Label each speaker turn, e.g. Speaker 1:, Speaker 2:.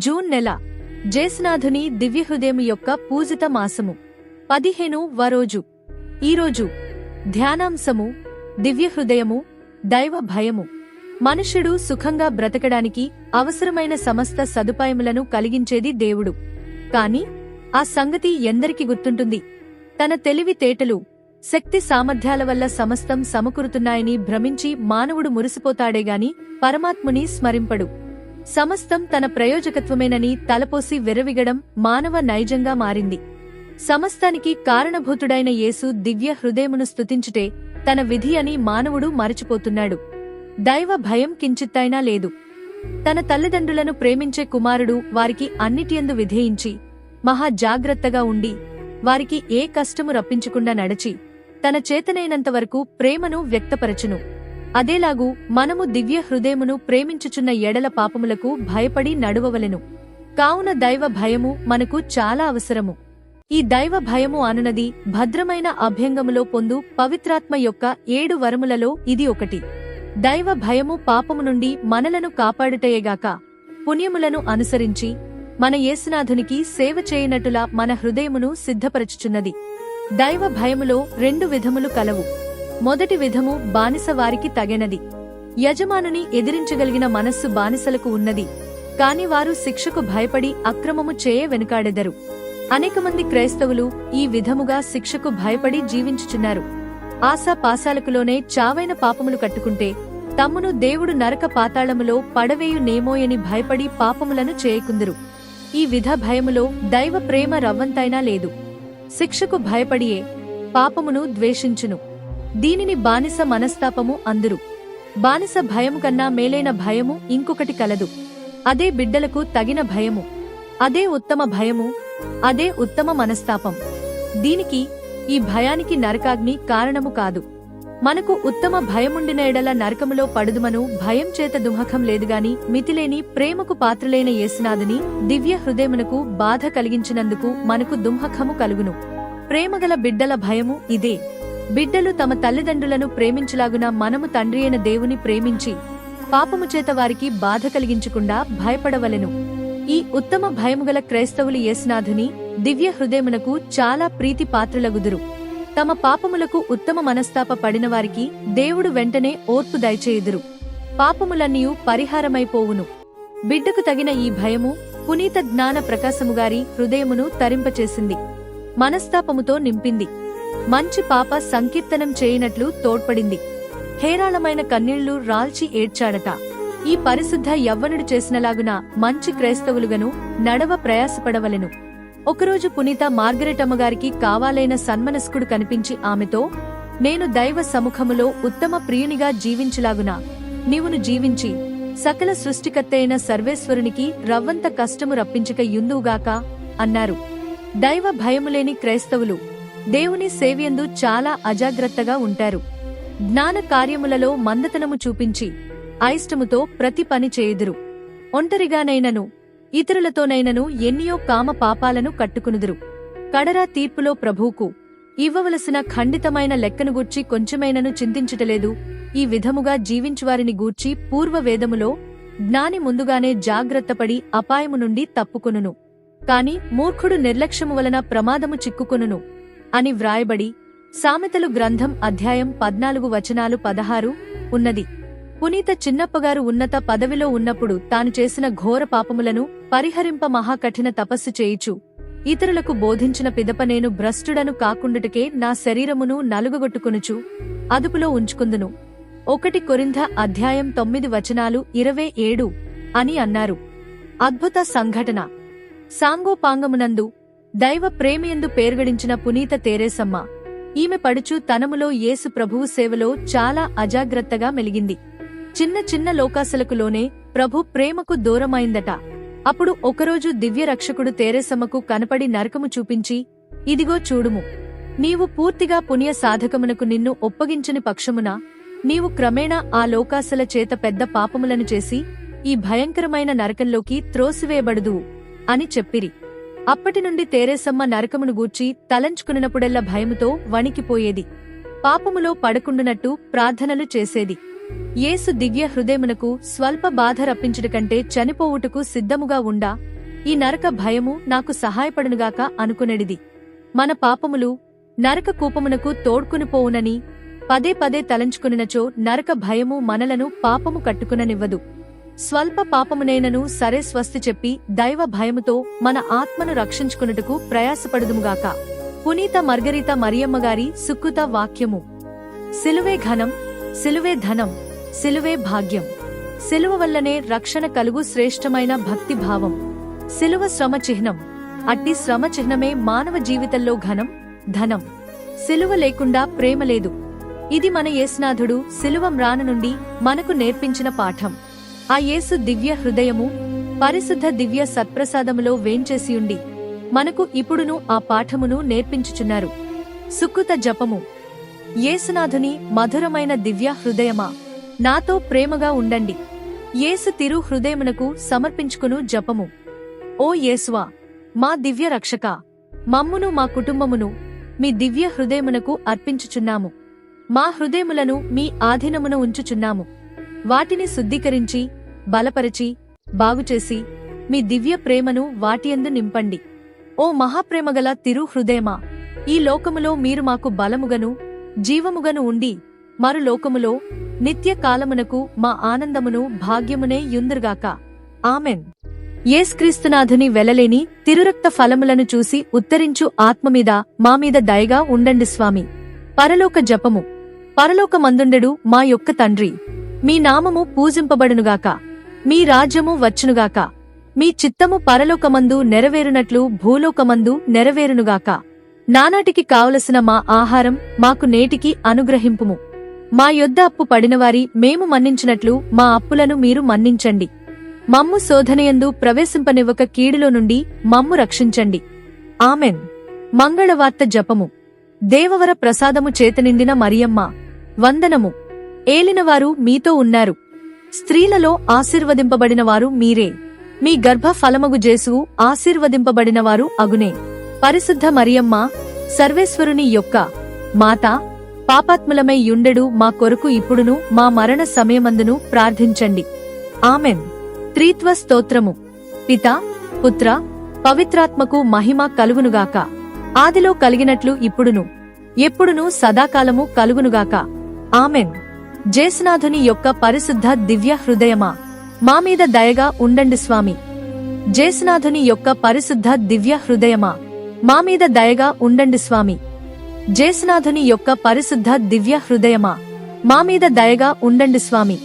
Speaker 1: June నెల జేసునాథుని దివ్యహృదయము యొక్క పూజిత మాసము 15వ రోజు. ఈరోజు ధ్యానాంశము దివ్యహృదయము, దైవ భయము. మనుష్యుడు సుఖంగా బ్రతకడానికి అవసరమైన సమస్త సదుపాయములను కలిగించేది దేవుడు. కాని ఆ సంగతి ఎందరికి గుర్తుంటుంది? తన తెలివితేటలు, శక్తి సామర్థ్యాల వల్ల సమస్తం సమకూరుతున్నాయని భ్రమించి మానవుడు మురిసిపోతాడేగాని పరమాత్ముని స్మరింపడు. సమస్తం తన ప్రయోజకత్వమేనని తలపోసి విర్రవీగడం మానవ నైజంగా మారింది. సమస్తానికి కారణభూతుడైన యేసు దివ్య హృదయమును స్తుతించుటే తన విధి అని మానవుడు మరచిపోతున్నాడు. దైవ భయం కించిత్తైనా లేదు. తన తల్లిదండ్రులను ప్రేమించే కుమారుడు వారికి అన్నిటియందు విధేయించి మహా జాగ్రత్తగా ఉండి వారికి ఏ కష్టము రప్పించకుండా నడచి తన చేతనైనంతవరకు ప్రేమను వ్యక్తపరచును. అదేలాగు మనము దివ్య హృదయమును ప్రేమించుచున్న ఎడల పాపములకు భయపడి నడువవలెను. కావున దైవ భయము మనకు చాలా అవసరము. ఈ దైవ భయము అనునది భద్రమైన అభ్యంగములో పొందు పవిత్రాత్మ యొక్క 7 వరములలో ఇది ఒకటి. దైవ భయము పాపము నుండి మనలను కాపాడుటయేగాక పుణ్యములను అనుసరించి మన యేసునాథునికి సేవ చేయనట్టులా మన హృదయమును సిద్ధపరచుచున్నది. దైవ భయములో 2 విధములు కలవు. మొదటి విధము బానిస వారికి తగినది. యజమానుని ఎదిరించగలిగిన మనస్సు బానిసలకు ఉన్నది, కాని వారు శిక్షకు భయపడి అక్రమము చేయ వెనుకాడెదరు. అనేకమంది క్రైస్తవులు ఈ విధముగా శిక్షకు భయపడి జీవించుచున్నారు. ఆశాపాశాలకులోనే చావైన పాపములు కట్టుకుంటే తమ్మును దేవుడు నరక పాతాళములో పడవేయు నేమోయని భయపడి పాపములను చేయకుందురు. ఈ విధ భయములో దైవ ప్రేమ రవ్వంతైనా లేదు. శిక్షకు భయపడియే పాపమును ద్వేషించును. దీనిని బానిస మనస్తాపము అందురు. బానిస భయము కన్నా మేలైన భయము ఇంకొకటి కలదు. అదే బిడ్డలకు తగిన భయము. అదే ఉత్తమ భయము. అదే ఉత్తమ మనస్తాపం. దీనికి, ఈ భయానికి నరకాగ్ని కారణము కాదు. మనకు ఉత్తమ భయముండిన ఎడల నరకములో పడుదుమను భయం చేత దుమఖం లేదుగాని మితిలేని ప్రేమకు పాత్రలైన యేసునాథుని దివ్య హృదయమునకు బాధ కలిగించినందుకు మనకు దుమఖము కలుగును. ప్రేమగల బిడ్డల భయము ఇదే. బిడ్డలు తమ తల్లిదండ్రులను ప్రేమించులాగున మనము తండ్రియైన దేవుని ప్రేమించి పాపము చేత వారికి బాధ కలిగించకుండా భయపడవలెను. ఈ ఉత్తమ భయముగల క్రైస్తవులు యేసునాథుని దివ్య హృదయమునకు చాలా ప్రీతి పాత్రులగుదురు. తమ పాపములకు ఉత్తమ మనస్తాప పడిన వారికి దేవుడు వెంటనే ఓర్పు దయచేయుదురు. పాపములన్నీయు పరిహారమైపోవును. బిడ్డకు తగిన ఈ భయము పునీత జ్ఞాన ప్రకాశముగారి హృదయమును తరింపచేసింది, మనస్తాపముతో నింపింది. మంచి పాప సంకీర్తనం చేయనట్లు తోడ్పడింది. హేరాళమైన కన్నీళ్లు రాల్చి ఏడ్చాడట. ఈ పరిశుద్ధ యవ్వనుడు చేసినలాగున మంచి క్రైస్తవులుగను నడవ ప్రయాసపడవలెను. ఒకరోజు పునీత మార్గరెటమ్మగారికి కావాలైన సన్మనస్కుడు కనిపించి ఆమెతో, నేను దైవ సముఖములో ఉత్తమ ప్రియునిగా జీవించులాగున నీవును జీవించి సకల సృష్టికర్తైన సర్వేశ్వరునికి రవ్వంత కష్టము రప్పించక యుందువుగాక అన్నారు. దైవ భయములేని క్రైస్తవులు దేవుని సేవ్యందు చాలా అజాగ్రత్తగా ఉంటారు. జ్ఞాన కార్యములలో మందతనము చూపించి అయిష్టముతో ప్రతి పని చేయుదురు. ఒంటరిగానైనను ఇతరులతోనైనను ఎన్నియో కామ పాపాలను కట్టుకునుదురు. కడరా తీర్పులో ప్రభువుకు ఇవ్వవలసిన ఖండితమైన లెక్కను గూర్చి కొంచెమైనను చింతించుటలేదు. ఈ విధముగా జీవించువారిని గూర్చి పూర్వవేదములో జ్ఞాని ముందుగానే జాగ్రత్తపడి అపాయము నుండి తప్పుకొనును. కాని మూర్ఖుడు నిర్లక్ష్యము వలన ప్రమాదము చిక్కుకొనును అని వ్రాయబడి సామెతలు గ్రంథం అధ్యాయం 14 వచనాలు 16 ఉన్నది. పునీత చిన్నప్పగారు ఉన్నత పదవిలో ఉన్నప్పుడు తాను చేసిన ఘోర పాపములను పరిహరింప మహాకఠిన తపస్సు చేయిచు ఇతరులకు బోధించిన పిదప నేను భ్రష్టుడను కాకుండుటకే నా శరీరమును నలుగగొట్టుకొనుచు అదుపులో ఉంచుకుందును. 1 కొరింథ అధ్యాయం 9 వచనాలు 27 అని అన్నారు. అద్భుత సంఘటన. సాంగోపాంగమునందు దైవ ప్రేమయందు పేర్గడించిన పునీత తెరేసమ్మ ఈమె పడుచు తనములో యేసు ప్రభువు సేవలో చాలా అజాగ్రత్తగా మెలిగింది. చిన్న చిన్న లోకాసలకులోనే ప్రభు ప్రేమకు దూరమైందట. అప్పుడు ఒకరోజు దివ్య రక్షకుడు తెరేసమ్మకు కనపడి నరకము చూపించి, ఇదిగో చూడుము, నీవు పూర్తిగా పుణ్య సాధకమునకు నిన్ను ఒప్పగించని పక్షమున నీవు క్రమేణా ఆ లోకాసల చేత పెద్ద పాపములను చేసి ఈ భయంకరమైన నరకంలోకి త్రోసివేయబడుదువు అని చెప్పిరి. అప్పటినుండి తెరేసమ్మ నరకమును గూర్చి తలంచుకున్నప్పుడెల్లా భయముతో వణికిపోయేది. పాపములో పడకుండునట్టు ప్రార్థనలు చేసేది. యేసు దివ్య హృదయమునకు స్వల్ప బాధ రప్పించుట కంటే చనిపోవుటకు సిద్ధముగా ఉండా ఈ నరక భయము నాకు సహాయపడునుగాక అనుకునెడిది. మన పాపములు నరక కూపమునకు తోడ్కునిపోవునని పదే పదే తలంచుకునినచో నరక భయము మనలను పాపము కట్టుకుననివ్వదు. స్వల్ప పాపమునైనను సరే స్వస్తి చెప్పి దైవ భయముతో మన ఆత్మను రక్షించుకున్నట్టుకు ప్రయాసపడుదుముగాక. పునీత మార్గరితా మరియమ్మగారి సుకృత వాక్యము. సిలువే ఘనం, సిలువే ధనం, సిలువే భాగ్యం. సిలువ వల్లనే రక్షణ కలుగు శ్రేష్టమైన భక్తి భావం. సిలువ శ్రమ చిహ్నం. అట్టి శ్రమ చిహ్నమే మానవ జీవితంలో ఘనం, ధనం. సిలువ లేకుండా ప్రేమ లేదు. ఇది మన యేసునాథుడు సిలువ మ్రాన నుండి మనకు నేర్పించిన పాఠం. ఆ యేసు దివ్య హృదయము పరిశుద్ధ దివ్య సత్ప్రసాదములో వేంచేసియుండి మనకు ఇప్పుడును ఆ పాఠమును నేర్పించుచున్నారు. సుకృత జపము. యేసునాథుని మధురమైన దివ్య హృదయమా, నాతో ప్రేమగా ఉండండి. యేసు తిరు హృదయమునకు సమర్పించుకును జపము. ఓ యేసువా, మా దివ్య రక్షక, మమ్మును మా కుటుంబమును మీ దివ్య హృదయమునకు అర్పించుచున్నాము. మా హృదయములను మీ ఆధీనమున ఉంచుచున్నాము. వాటిని శుద్ధీకరించి, బలపరచి, బాగుచేసి మీ దివ్య ప్రేమను వాటియందు నింపండి. ఓ మహాప్రేమగల తిరు హృదయమా, ఈ లోకములో మీరు మాకు బలముగను జీవముగను ఉండి మరు లోకములో నిత్య కాలమునకు మా ఆనందమును భాగ్యమునే యుందురుగాక. ఆమెన్. యేసుక్రీస్తునాథుని వెలలేని తిరురక్త ఫలములను చూసి ఉత్తరించు ఆత్మమీద మామీద దయగా ఉండండి స్వామి. పరలోక జపము. పరలోకమందుండెడు మా యొక్క తండ్రి, మీ నామము పూజింపబడునుగాక. మీ రాజ్యము వచ్చునుగాక. మీ చిత్తము పరలోకమందు నెరవేరునట్లు భూలోకమందు నెరవేరునుగాక. నానాటికి కావలసిన మా ఆహారం మాకు నేటికి అనుగ్రహింపుము. మా యొద్ద అప్పు పడినవారి మేము మన్నించినట్లు మా అప్పులను మీరు మన్నించండి. మమ్ము శోధనయందు ప్రవేశింపనివ్వక కీడులో నుండి మమ్ము రక్షించండి. ఆమెన్. మంగళవార్త జపము. దేవవర ప్రసాదము చేతనిండిన మరియమ్మ, వందనము. ఏలినవారు మీతో ఉన్నారు. స్త్రీలలో ఆశీర్వదింపబడినవారు మీరే. మీ గర్భ ఫలమగు జేసువు ఆశీర్వదింపబడినవారు అగునే. పరిశుద్ధ మరియమ్మ, సర్వేశ్వరుని యొక్క మాత, పాపాత్ములమై యుండెడు మా కొరకు ఇప్పుడును మా మరణ సమయమందును ప్రార్థించండి. ఆమెన్. త్రిత్వ స్తోత్రము. పిత, పుత్ర, పవిత్రాత్మకు మహిమ కలుగునుగాక. ఆదిలో కలిగినట్లు ఇప్పుడును ఎప్పుడును సదాకాలము కలుగునుగాక. ఆమెన్. జేసునాథుని యొక్క పరిశుద్ధ దివ్య హృదయమా, మామీద దయగా ఉండండి స్వామి. జేసునాథుని యొక్క పరిశుద్ధ దివ్య హృదయమా, మామీద దయగా ఉండండి స్వామి. జేసునాథుని యొక్క పరిశుద్ధ దివ్య హృదయమా, మామీద దయగా ఉండండి స్వామి.